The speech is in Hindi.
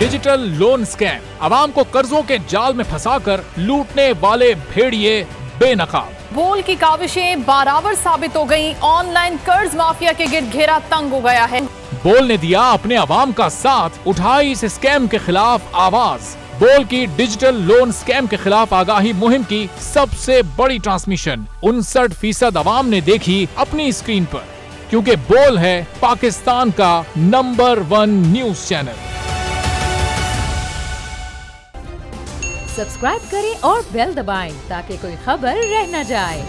डिजिटल लोन स्कैम, आवाम को कर्जों के जाल में फंसाकर लूटने वाले भेड़िए बेनकाब। बोल की काविशें बारावर साबित हो गईं, ऑनलाइन कर्ज माफिया के गिर्द घेरा तंग हो गया है। बोल ने दिया अपने आवाम का साथ, उठाई इस स्कैम के खिलाफ आवाज। बोल की डिजिटल लोन स्कैम के खिलाफ आगाही मुहिम की सबसे बड़ी ट्रांसमिशन 59% आवाम ने देखी अपनी स्क्रीन पर, क्योंकि बोल है पाकिस्तान का नंबर 1 न्यूज चैनल। सब्सक्राइब करें और बेल दबाएं ताकि कोई खबर रह न जाए।